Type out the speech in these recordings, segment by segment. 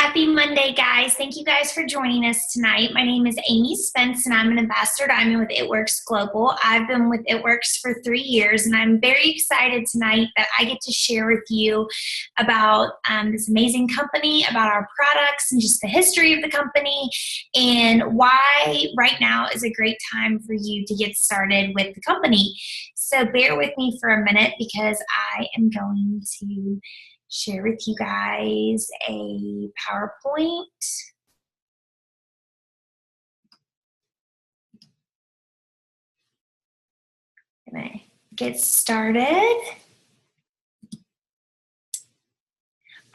Happy Monday, guys. Thank you guys for joining us tonight. My name is Amy Spence, and I'm an ambassador diamond with It Works Global. I've been with It Works for 3 years, and I'm very excited tonight that I get to share with you about this amazing company, about our products, and just the history of the company, and why right now is a great time for you to get started with the company. So bear with me for a minute because I am going to share with you guys a PowerPoint. I'm gonna get started.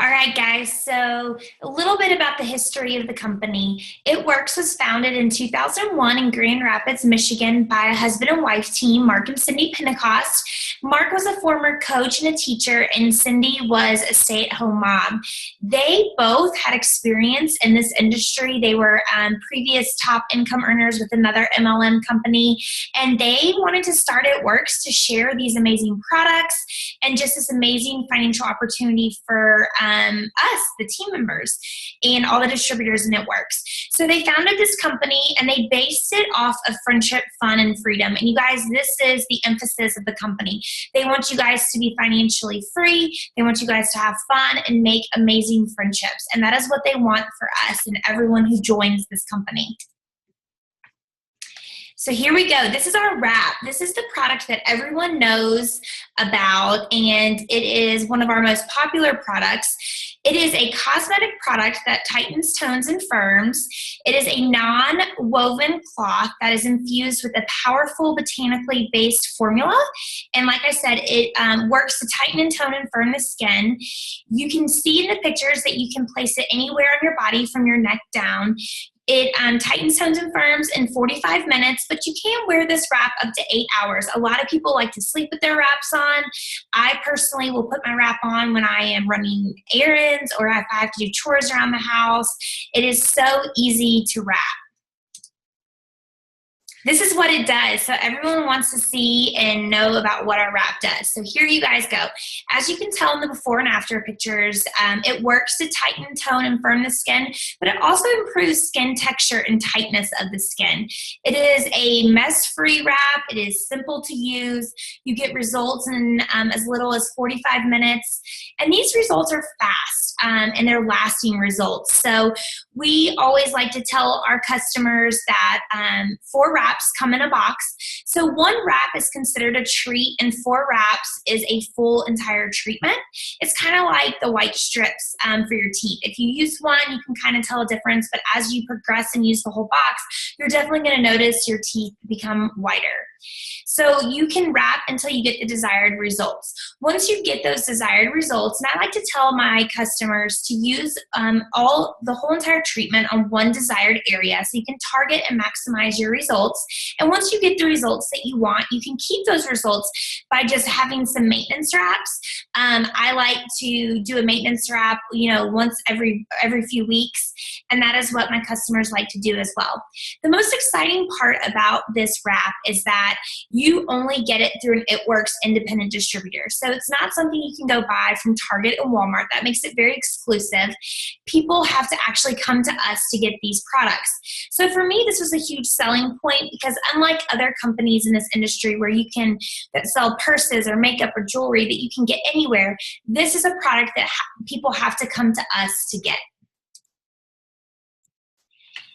All right, guys, so a little bit about the history of the company. It Works was founded in 2001 in Grand Rapids, Michigan by a husband and wife team, Mark and Cindy Pentecost. Mark was a former coach and a teacher, and Cindy was a stay-at-home mom. They both had experience in this industry. They were previous top income earners with another MLM company, and they wanted to start It Works to share these amazing products and just this amazing financial opportunity for us, the team members, and all the distributors in It Works. So they founded this company and they based it off of friendship, fun, and freedom. And you guys, this is the emphasis of the company. They want you guys to be financially free. They want you guys to have fun and make amazing friendships. And that is what they want for us and everyone who joins this company. So here we go. This is our wrap. This is the product that everyone knows about, and it is one of our most popular products. It is a cosmetic product that tightens, tones, and firms. It is a non-woven cloth that is infused with a powerful botanically based formula. And like I said, it works to tighten and tone and firm the skin. You can see in the pictures that you can place it anywhere on your body from your neck down. It tightens, tones, and firms in 45 minutes, but you can wear this wrap up to 8 hours. A lot of people like to sleep with their wraps on. I personally will put my wrap on when I am running errands or if I have to do chores around the house. It is so easy to wrap. This is what it does. So everyone wants to see and know about what our wrap does. So here you guys go. As you can tell in the before and after pictures, it works to tighten, tone, and firm the skin, but it also improves skin texture and tightness of the skin. It is a mess-free wrap. It is simple to use. You get results in as little as 45 minutes. And these results are fast and they're lasting results. So we always like to tell our customers that 4 wraps come in a box. So 1 wrap is considered a treat and 4 wraps is a full entire treatment. It's kind of like the white strips for your teeth. If you use one, you can kind of tell a difference, but as you progress and use the whole box, you're definitely going to notice your teeth become whiter. So you can wrap until you get the desired results. Once you get those desired results, and I like to tell my customers to use the whole entire treatment on one desired area so you can target and maximize your results. And once you get the results that you want, you can keep those results by just having some maintenance wraps. I like to do a maintenance wrap, once every few weeks, and that is what my customers like to do as well. The most exciting part about this wrap is that you only get it through an It Works independent distributor. So it's not something you can go buy from Target and Walmart. That makes it very exclusive. People have to actually come to us to get these products. So for me, this was a huge selling point because unlike other companies in this industry where that sell purses or makeup or jewelry that you can get anywhere, this is a product that people have to come to us to get.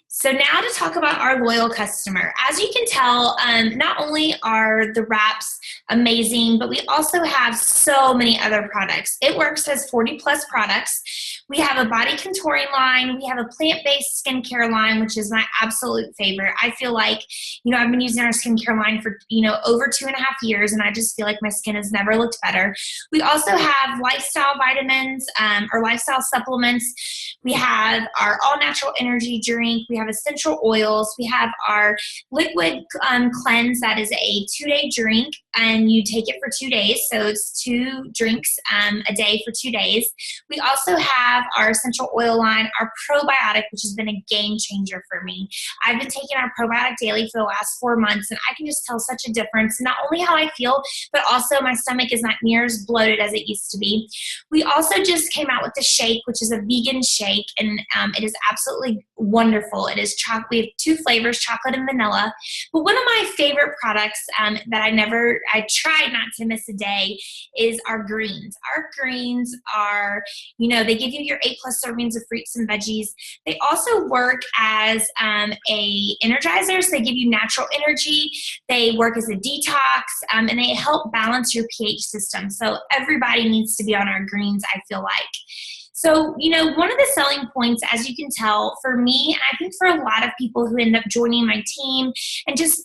So now to talk about our loyal customer. As you can tell, not only are the wraps amazing, but we also have so many other products. It Works has 40 plus products. We have a body contouring line. We have a plant-based skincare line, which is my absolute favorite. I feel like, I've been using our skincare line for, over 2.5 years, and I just feel like my skin has never looked better. We also have lifestyle vitamins or lifestyle supplements. We have our all-natural energy drink. We have a essential oils. We have our liquid cleanse that is a 2-day drink, and you take it for 2 days. So it's 2 drinks a day for 2 days. We also have our essential oil line, our probiotic, which has been a game changer for me. I've been taking our probiotic daily for the last 4 months, and I can just tell such a difference, not only how I feel, but also my stomach is not near as bloated as it used to be. We also just came out with the shake, which is a vegan shake, and it is absolutely wonderful. It is chocolate. We have 2 flavors, chocolate and vanilla. But one of my favorite products that I tried not to miss a day is our greens. Our greens are, they give you your 8+ servings of fruits and veggies. They also work as a energizer, so they give you natural energy. They work as a detox, and they help balance your pH system. So everybody needs to be on our greens, I feel like. So, one of the selling points, as you can tell, for me, and I think for a lot of people who end up joining my team and just,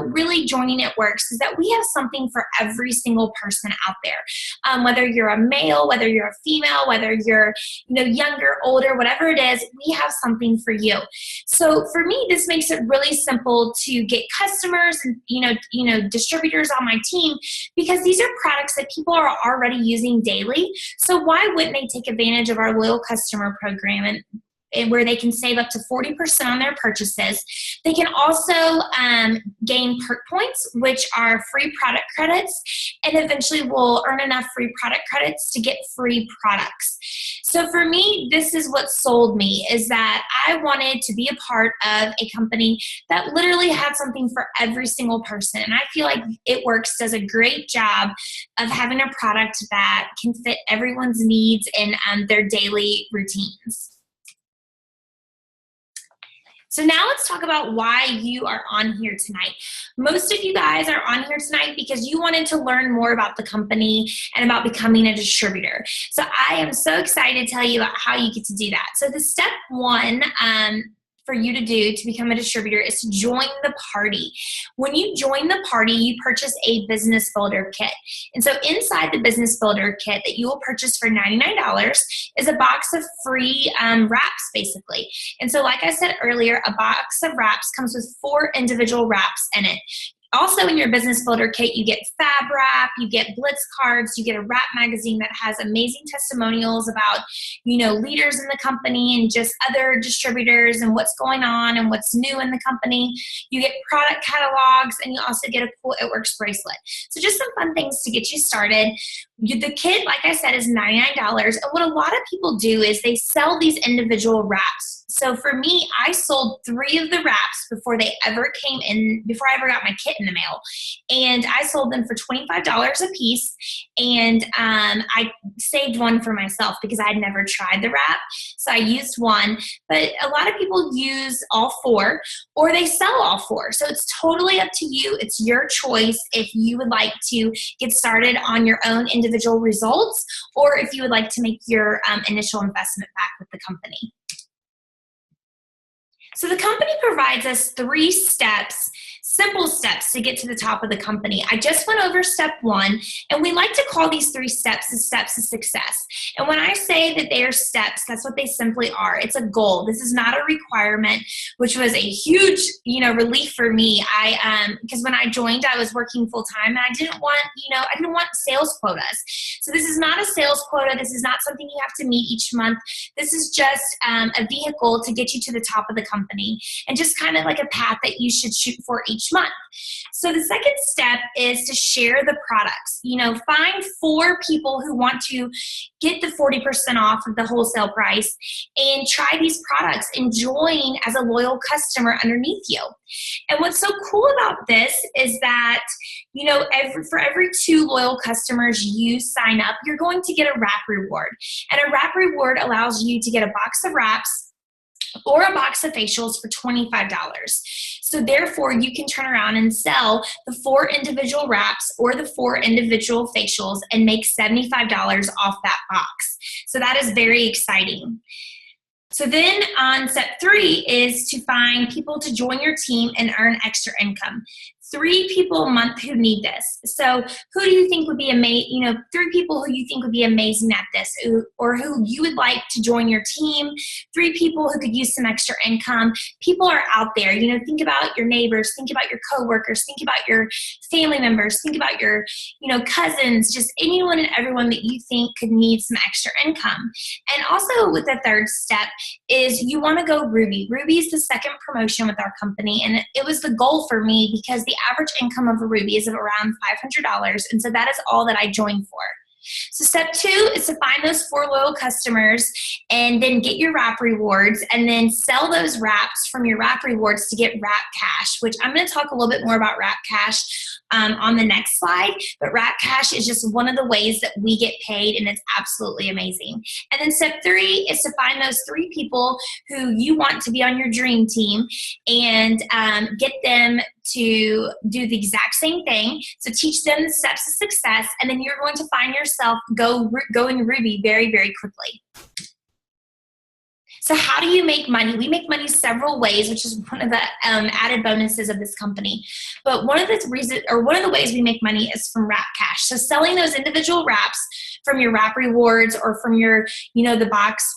really joining It Works, is that we have something for every single person out there. Whether you're a male, whether you're a female, whether you're, younger, older, whatever it is, we have something for you. So for me, this makes it really simple to get customers and, distributors on my team, because these are products that people are already using daily. So why wouldn't they take advantage of our loyal customer program, and where they can save up to 40% on their purchases. They can also gain perk points, which are free product credits, and eventually will earn enough free product credits to get free products. So for me, this is what sold me, is that I wanted to be a part of a company that literally had something for every single person. And I feel like It Works does a great job of having a product that can fit everyone's needs in their daily routines. So now let's talk about why you are on here tonight. Most of you guys are on here tonight because you wanted to learn more about the company and about becoming a distributor. So I am so excited to tell you about how you get to do that. So the step 1 for you to do to become a distributor is to join the party. When you join the party, you purchase a business builder kit. And so inside the business builder kit that you will purchase for $99 is a box of free wraps, basically. And so like I said earlier, a box of wraps comes with 4 individual wraps in it. Also in your business builder kit, you get fab wrap, you get blitz cards, you get a wrap magazine that has amazing testimonials about, leaders in the company and just other distributors and what's going on and what's new in the company. You get product catalogs, and you also get a cool It Works bracelet. So just some fun things to get you started. The kit, like I said, is $99. And what a lot of people do is they sell these individual wraps. So for me, I sold 3 of the wraps before I ever got my kit in the mail. And I sold them for $25 a piece. And I saved one for myself because I had never tried the wrap. So I used one. But a lot of people use all 4, or they sell all 4. So it's totally up to you. It's your choice if you would like to get started on your own individual results, or if you would like to make your initial investment back with the company. So the company provides us 3 steps, simple steps to get to the top of the company. I just went over step 1, and we like to call these 3 steps the steps of success. And when I say that they are steps, that's what they simply are. It's a goal. This is not a requirement, which was a huge, relief for me. Because when I joined, I was working full time, and I didn't want sales quotas. So this is not a sales quota. This is not something you have to meet each month. This is just a vehicle to get you to the top of the company, and just kind of like a path that you should shoot for each month. So the second step is to share the products. Find 4 people who want to get the 40% off of the wholesale price and try these products and join as a loyal customer underneath you. And what's so cool about this is that, for every 2 loyal customers you sign up, you're going to get a wrap reward. And a wrap reward allows you to get a box of wraps or a box of facials for $25. So therefore, you can turn around and sell the 4 individual wraps or the 4 individual facials and make $75 off that box. So that is very exciting. So then on step 3 is to find people to join your team and earn extra income. 3 people a month who need this. So who do you think would be amazing, 3 people who you think would be amazing at this, or who you would like to join your team, 3 people who could use some extra income. People are out there. Think about your neighbors, think about your coworkers, think about your family members, think about your, cousins, just anyone and everyone that you think could need some extra income. And also with the third step is you want to go Ruby. Ruby is the second promotion with our company, and it was the goal for me because the average income of a Ruby is of around $500, and so that is all that I joined for. So step 2 is to find those 4 loyal customers and then get your wrap rewards, and then sell those wraps from your wrap rewards to get wrap cash, which I'm going to talk a little bit more about wrap cash on the next slide. But wrap cash is just one of the ways that we get paid, and it's absolutely amazing. And then step 3 is to find those 3 people who you want to be on your dream team and get them to do the exact same thing. So teach them the steps of success, and then you're going to find yourself going Ruby very, very quickly. So how do you make money? We make money several ways, which is one of the added bonuses of this company. But one of the ways we make money is from wrap cash. So selling those individual wraps from your wrap rewards, or from your, the box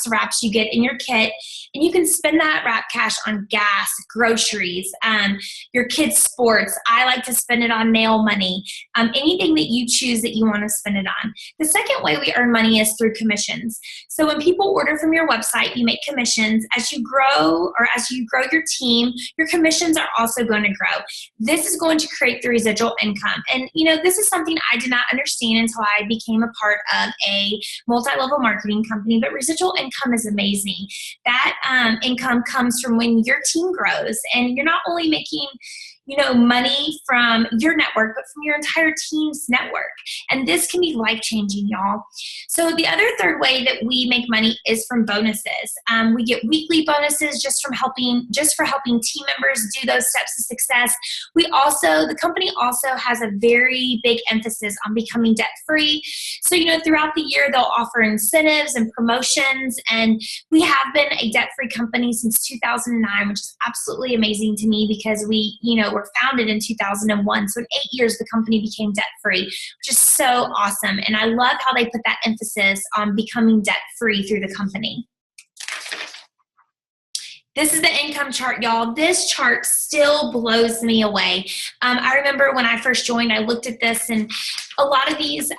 of wraps you get in your kit, and you can spend that wrap cash on gas, groceries, your kids' sports. I like to spend it on nail money, anything that you choose that you want to spend it on. The second way we earn money is through commissions. So when people order from your website, you make commissions. As you grow your team, your commissions are also going to grow. This is going to create the residual income. And this is something I did not understand until I became a part of a multi-level marketing company, but residual income is amazing. That income comes from when your team grows, and you're not only making money from your network, but from your entire team's network. And this can be life-changing, y'all. So the other third way that we make money is from bonuses. We get weekly bonuses just for helping team members do those steps of success. The company also has a very big emphasis on becoming debt-free. So, throughout the year, they'll offer incentives and promotions, and we have been a debt-free company since 2009, which is absolutely amazing to me because we, were founded in 2001. So in 8 years, the company became debt-free, which is so awesome. And I love how they put that emphasis on becoming debt-free through the company. This is the income chart, y'all. This chart still blows me away. I remember when I first joined, I looked at this, and a lot of these,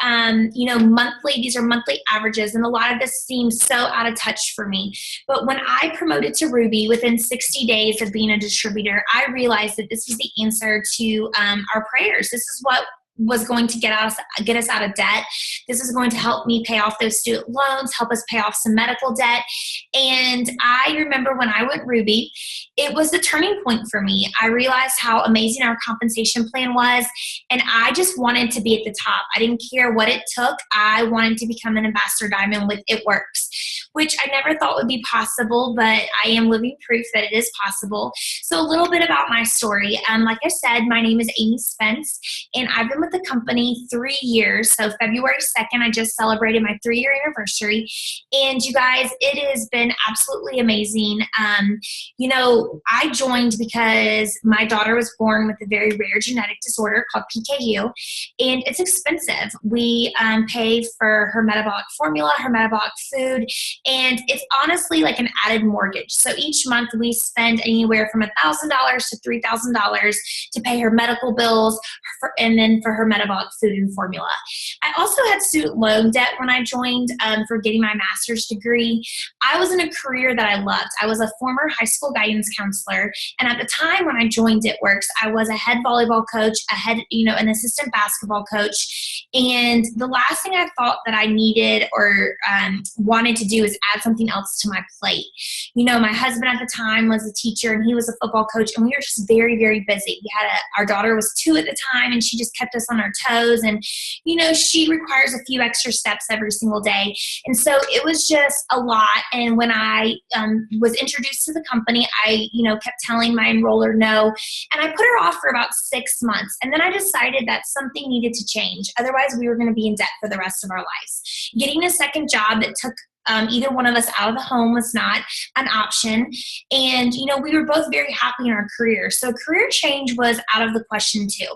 these are monthly averages, and a lot of this seems so out of touch for me. But when I promoted to Ruby within 60 days of being a distributor, I realized that this was the answer to our prayers. This is what was going to get us out of debt. This is going to help me pay off those student loans, help us pay off some medical debt. And I remember when I went Ruby, it was the turning point for me. I realized how amazing our compensation plan was, and I just wanted to be at the top. I didn't care what it took. I wanted to become an Ambassador Diamond with It Works, which I never thought would be possible, but I am living proof that it is possible. So a little bit about my story. Like I said, my name is Amy Spence, and I've been with the company 3 years. So February 2nd, I just celebrated my 3-year anniversary. And you guys, it has been absolutely amazing. I joined because my daughter was born with a very rare genetic disorder called PKU, and it's expensive. We pay for her metabolic formula, her metabolic food, and it's honestly like an added mortgage. So each month we spend anywhere from $1,000 to $3,000 to pay her medical bills, and then for her metabolic food and formula. I also had student loan debt when I joined for getting my master's degree. I was in a career that I loved. I was a former high school guidance counselor, and at the time when I joined It Works, I was a head volleyball coach, an assistant basketball coach, and the last thing I thought that I needed or wanted to do is add something else to my plate. My husband at the time was a teacher, and he was a football coach, and we were just very, very busy. Our daughter was 2 at the time, and she just kept us on our toes, and she requires a few extra steps every single day, and so it was just a lot. And when I was introduced to the company, I kept telling my enroller no, and I put her off for about 6 months, and then I decided that something needed to change. Otherwise, we were going to be in debt for the rest of our lives. Getting a second job that took Either one of us out of the home was not an option. And, we were both very happy in our career. So career change was out of the question too.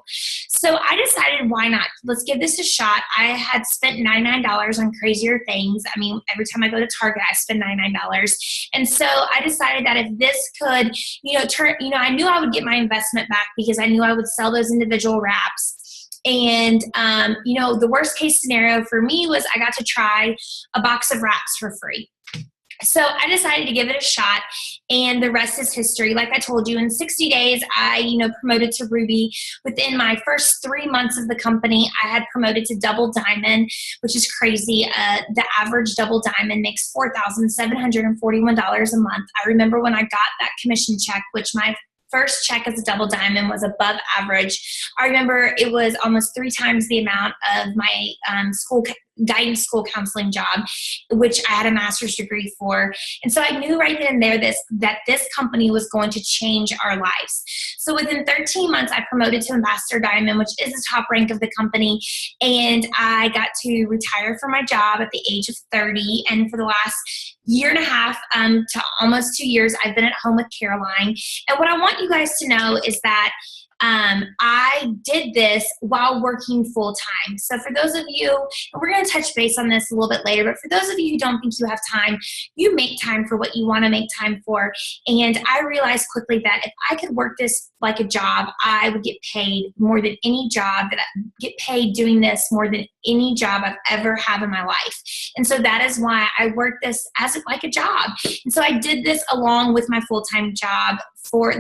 So I decided, why not? Let's give this a shot. I had spent $99 on crazier things. I mean, every time I go to Target, I spend $99. And so I decided that if this could, I knew I would get my investment back because I knew I would sell those individual wraps. And, the worst case scenario for me was I got to try a box of wraps for free. So I decided to give it a shot, and the rest is history. Like I told you, in 60 days, I, promoted to Ruby. Within my first 3 months of the company, I had promoted to Double Diamond, which is crazy. The average Double Diamond makes $4,741 a month. I remember when I got that commission check, which my first check as a Double Diamond was above average. I remember it was almost 3 times the amount of my guidance school counseling job, which I had a master's degree for. And so I knew right then and there that this company was going to change our lives. So within 13 months, I promoted to Ambassador Diamond, which is the top rank of the company. And I got to retire from my job at the age of 30. And for the last year and a half to almost 2 years, I've been at home with Caroline. And what I want you guys to know is that I did this while working full time. So for those of you, and we're going to touch base on this a little bit later, but for those of you who don't think you have time, you make time for what you want to make time for. And I realized quickly that if I could work this like a job, I would get paid more than any job, that I get paid doing this more than any job I've ever had in my life. And so that is why I work this as like a job. And so I did this along with my full-time job for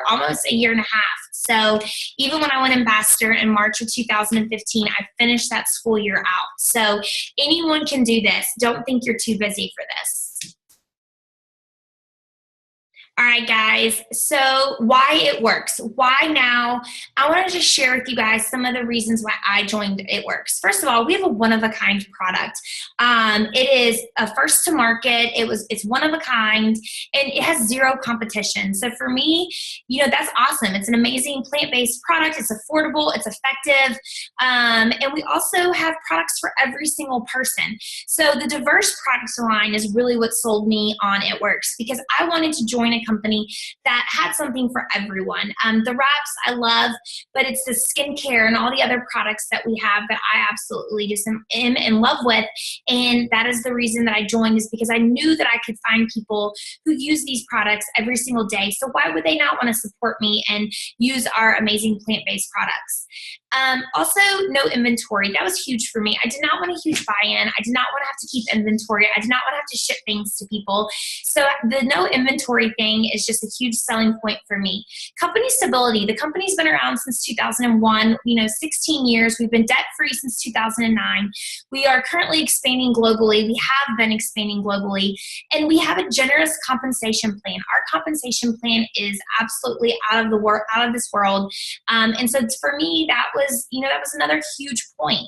almost a year and a half. So even when I went ambassador in March of 2015, I finished that school year out. So anyone can do this. Don't think you're too busy for this. All right, guys, so why it works. Why now? I want to just share with you guys some of the reasons why I joined It Works. First of all, we have a one-of-a-kind product. It is a first to market. It's one of a kind, and it has zero competition. So for me, that's awesome. It's an amazing plant-based product. It's affordable. It's effective. And we also have products for every single person. So the diverse product line is really what sold me on It Works, because I wanted to join a company that had something for everyone. The wraps I love, but it's the skincare and all the other products that we have that I absolutely just am in love with. And that is the reason that I joined, is because I knew that I could find people who use these products every single day. So why would they not want to support me and use our amazing plant-based products? Also, no inventory. That was huge for me. I did not want a huge buy-in. I did not want to have to keep inventory. I did not want to have to ship things to people. So the no inventory thing is just a huge selling point for me. Company stability. The company's been around since 2001, 16 years. We've been debt-free since 2009. We are currently expanding globally. We have been expanding globally. And we have a generous compensation plan. Our compensation plan is absolutely out of this world. And so for me, that was another huge point.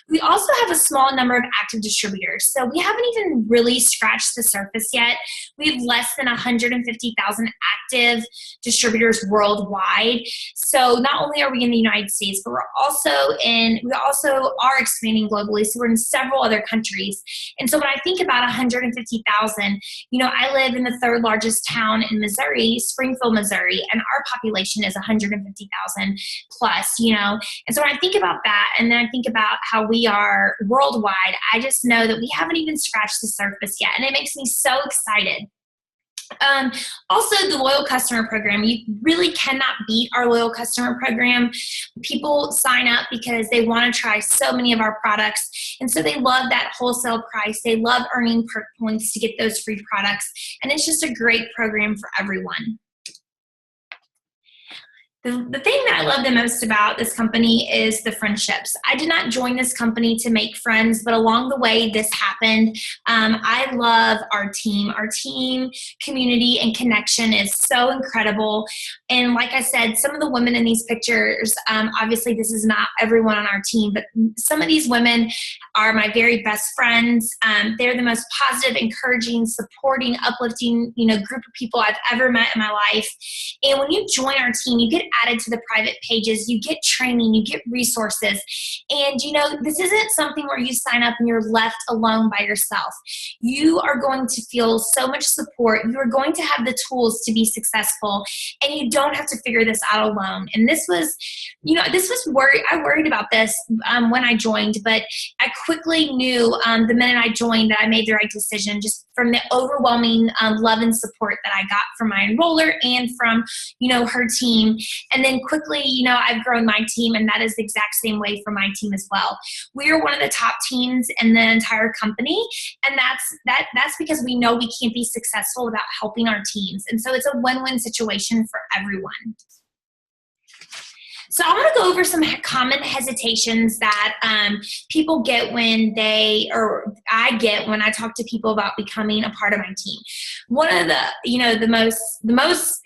We also have a small number of active distributors. So we haven't even really scratched the surface yet. We have less than 150,000 active distributors worldwide. So not only are we in the United States, but we also are expanding globally. So we're in several other countries. And so when I think about 150,000, I live in the third largest town in Missouri, Springfield, Missouri, and our population is 150,000 plus, And so when I think about that, and then I think about how we are worldwide, I just know that we haven't even scratched the surface yet. And it makes me so excited. Also, the loyal customer program. You really cannot beat our loyal customer program. People sign up because they want to try so many of our products. And so they love that wholesale price. They love earning perk points to get those free products. And it's just a great program for everyone. The thing that I love the most about this company is the friendships. I did not join this company to make friends, but along the way, this happened. I love our team. Our team, community, and connection is so incredible. And like I said, some of the women in these pictures, obviously this is not everyone on our team, but some of these women are my very best friends. They're the most positive, encouraging, supporting, uplifting, group of people I've ever met in my life. And when you join our team, you get added to the private pages, you get training, you get resources. And this isn't something where you sign up and you're left alone by yourself. You are going to feel so much support. You are going to have the tools to be successful, and you don't have to figure this out alone. And this was I worried about this when I joined, but I quickly knew the minute I joined that I made the right decision, just from the overwhelming love and support that I got from my enroller and from, her team. And then quickly, I've grown my team, and that is the exact same way for my team as well. We are one of the top teams in the entire company, and that's because we know we can't be successful without helping our teams. And so it's a win-win situation for everyone. So I want to go over some common hesitations that people get I get when I talk to people about becoming a part of my team. One of the most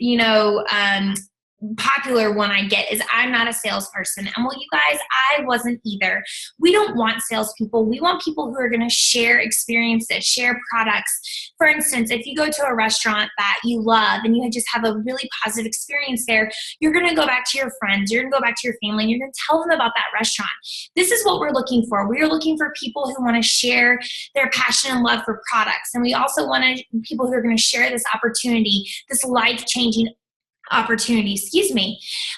popular one I get is, I'm not a salesperson. And well, you guys, I wasn't either. We don't want salespeople. We want people who are going to share experiences, share products. For instance, if you go to a restaurant that you love and you just have a really positive experience there, you're going to go back to your friends, you're going to go back to your family, and you're going to tell them about that restaurant. This is what we're looking for. We are looking for people who want to share their passion and love for products. And we also want people who are going to share this opportunity, this life-changing opportunity.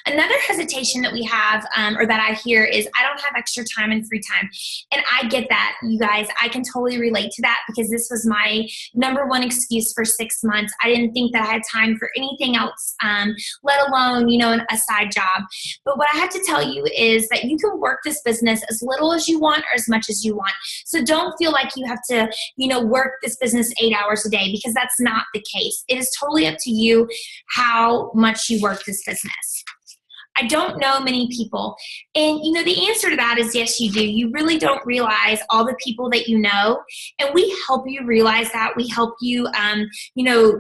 Another hesitation that we have, or that I hear, is, I don't have extra time and free time. And I get that, you guys. I can totally relate to that, because this was my number one excuse for 6 months. I didn't think that I had time for anything else, let alone, a side job. But what I have to tell you is that you can work this business as little as you want or as much as you want. So don't feel like you have to, work this business 8 hours a day, because that's not the case. It is totally up to you how much you work this business. I don't know many people. And, the answer to that is yes, you do. You really don't realize all the people that you know. And we help you realize that. We help you,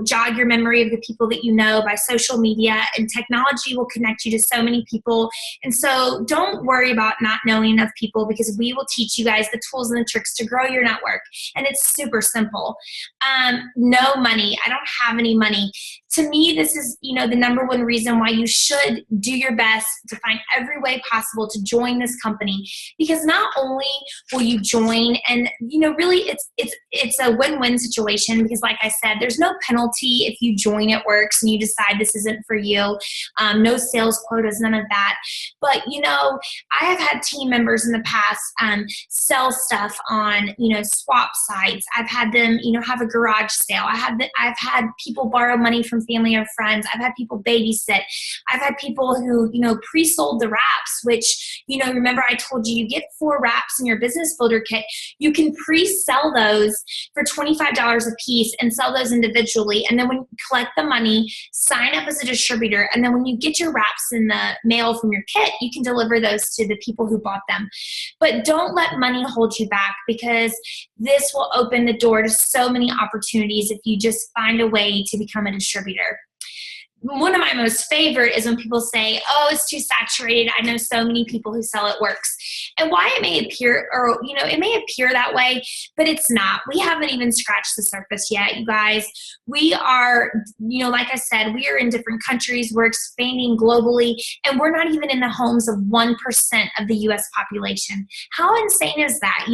jog your memory of the people that you know by social media, and technology will connect you to so many people. And so don't worry about not knowing enough people, because we will teach you guys the tools and the tricks to grow your network. And it's super simple. No money. I don't have any money. To me, this is, the number one reason why you should do your best to find every way possible to join this company, because not only will you join, and really it's a win-win situation, because like I said, there's no penalty if you join It Works and you decide this isn't for you. No sales quotas, none of that. But I have had team members in the past sell stuff on swap sites. I've had them have a garage sale. I've had people borrow money from family or friends. I've had people babysit. I've had people who pre-sold the wraps, which remember I told you get 4 wraps in your business builder kit. You can pre-sell those for $25 a piece and sell those individually. And then when you collect the money, sign up as a distributor. And then when you get your wraps in the mail from your kit, you can deliver those to the people who bought them. But don't let money hold you back, because this will open the door to so many opportunities if you just find a way to become a distributor. One of my most favorite is when people say, oh, it's too saturated. I know so many people who sell It Works. And why it may appear, it may appear that way, but it's not. We haven't even scratched the surface yet, you guys. We are, like I said, we are in different countries. We're expanding globally, and we're not even in the homes of 1% of the U.S. population. How insane is that,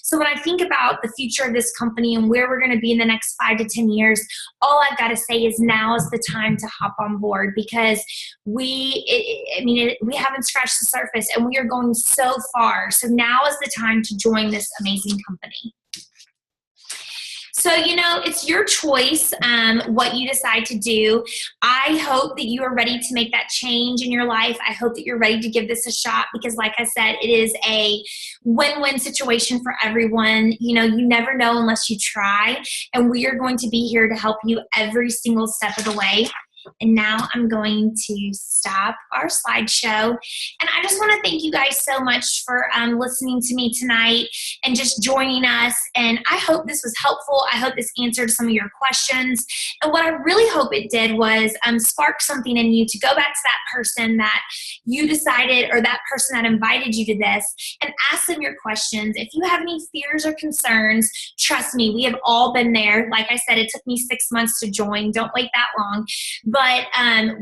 So when I think about the future of this company and where we're going to be in the next 5 to 10 years, all I've got to say is now is the time to hop on board, because we haven't scratched the surface, and we are going so far. So now is the time to join this amazing company. So, it's your choice what you decide to do. I hope that you are ready to make that change in your life. I hope that you're ready to give this a shot, because like I said, it is a win-win situation for everyone. You never know unless you try, and we are going to be here to help you every single step of the way. And now I'm going to stop our slideshow. And I just want to thank you guys so much for listening to me tonight and just joining us. And I hope this was helpful. I hope this answered some of your questions. And what I really hope it did was spark something in you to go back to that person that you decided, or that person that invited you to this, and ask them your questions. If you have any fears or concerns, trust me, we have all been there. Like I said, it took me 6 months to join. Don't wait that long. but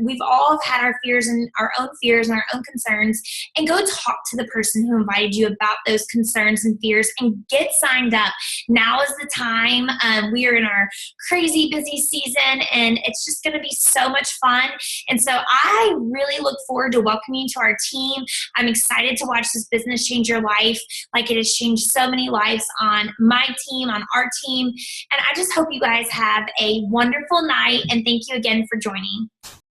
we've all had our fears and our own concerns, and go talk to the person who invited you about those concerns and fears and get signed up. Now is the time. We are in our crazy busy season, and it's just going to be so much fun. And so I really look forward to welcoming you to our team. I'm excited to watch this business change your life like it has changed so many lives on my team, on our team. And I just hope you guys have a wonderful night, and thank you again for joining.